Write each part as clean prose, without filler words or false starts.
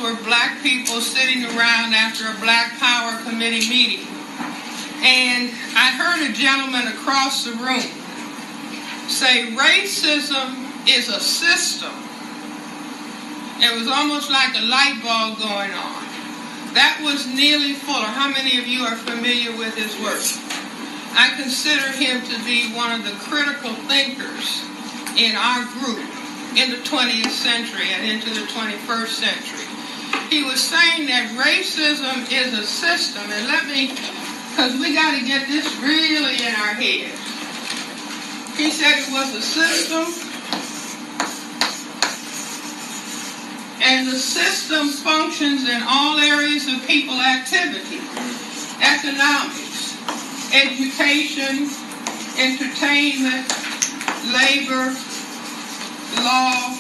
were black people sitting around after a Black Power Committee meeting. And I heard a gentleman across the room say racism is a system. It was almost like a light bulb going on. That was Neely Fuller. How many of you are familiar with his work? I consider him to be one of the critical thinkers in our group in the 20th century and into the 21st century. He was saying that racism is a system, and because we got to get this really in our head. He said it was a system, and the system functions in all areas of people activity: economics, education, entertainment, labor, law,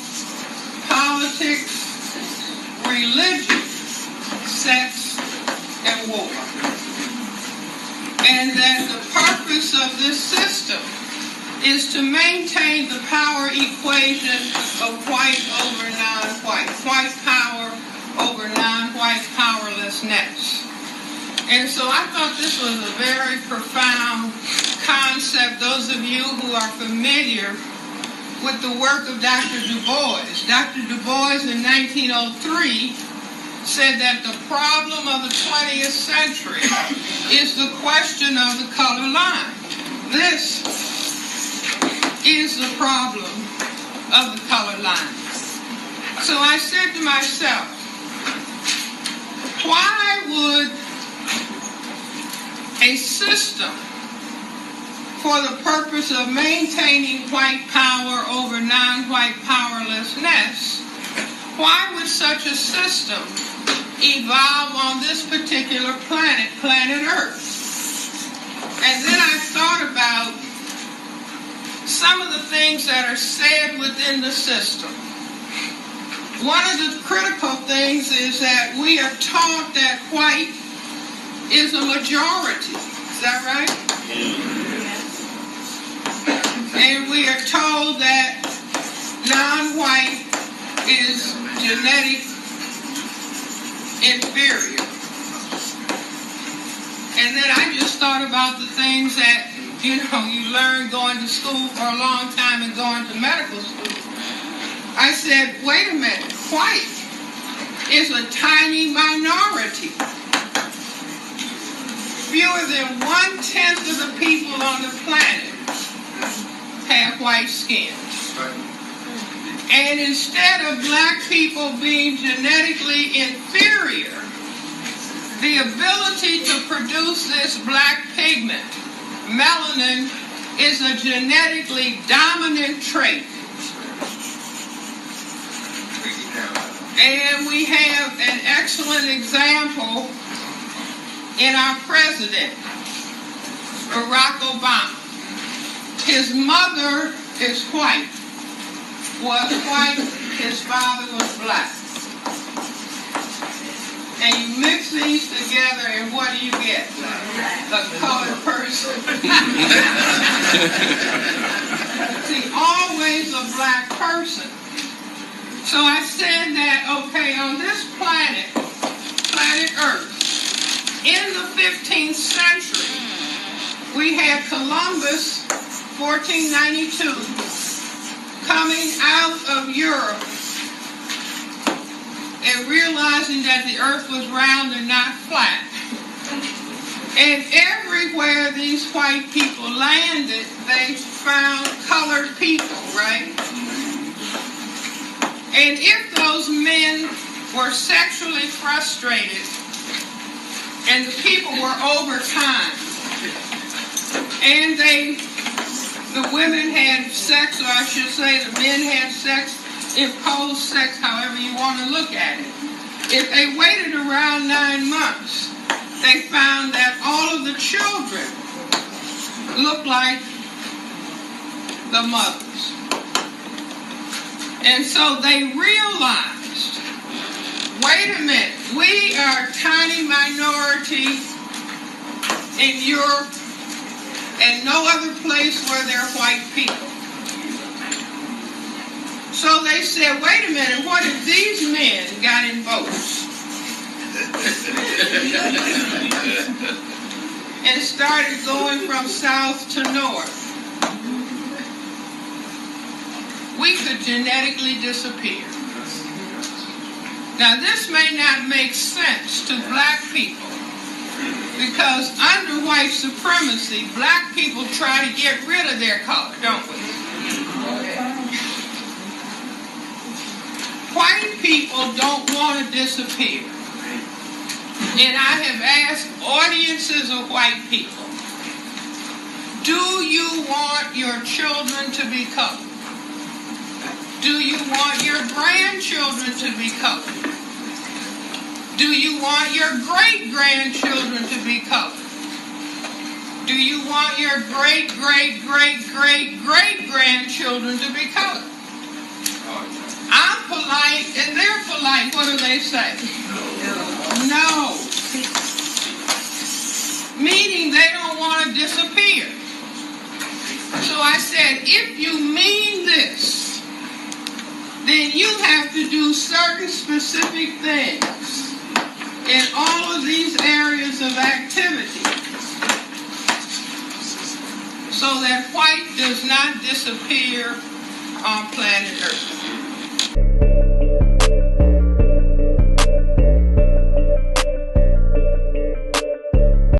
politics, religion, sex, and war. And that the purpose of this system is to maintain the power equation of white over non-white, white power over non-white powerlessness. And so I thought this was a very profound concept. Those of you who are familiar with the work of Dr. Du Bois. Dr. Du Bois in 1903 said that the problem of the 20th century is the question of the color line. This is the problem of the color line. So I said to myself, why would a system for the purpose of maintaining white power over non-white powerlessness, why would such a system evolve on this particular planet, planet Earth? And then I thought about some of the things that are said within the system. One of the critical things is that we are taught that white is a majority. Is that right? And we are told that non-white is genetic inferior. And then I just thought about the things that, you learn going to school for a long time and going to medical school. I said, wait a minute, white is a tiny minority. Fewer than 1/10 of the people on the planet have white skin. And instead of black people being genetically inferior, the ability to produce this black pigment, melanin, is a genetically dominant trait. And we have an excellent example in our president, Barack Obama. His mother is white, was white, his father was black. And you mix these together, and what do you get? A colored person. See, always a black person. So I said that, okay, on this planet, planet Earth, in the 15th century, we had Columbus, 1492, coming out of Europe and realizing that the earth was round and not flat. And everywhere these white people landed, they found colored people, right? And if those men were sexually frustrated and the people were overtime, and the women had sex, or I should say the men had sex, imposed sex, however you want to look at it. If they waited around 9 months, they found that all of the children looked like the mothers. And so they realized, wait a minute, we are a tiny minority in Europe and no other place where there are white people. So they said, wait a minute, what if these men got in boats and started going from south to north? We could genetically disappear. Now this may not make sense to black people, because under white supremacy, black people try to get rid of their color, don't we? White people don't want to disappear. And I have asked audiences of white people, do you want your children to be colored? Do you want your grandchildren to be colored? Do you want your great-grandchildren to be colored? Do you want your great-great-great-great-great-grandchildren to be colored? I'm polite and they're polite. What do they say? No. Meaning they don't want to disappear. So I said, if you mean this, then you have to do certain specific things in all of these areas of activity so that white does not disappear on planet Earth.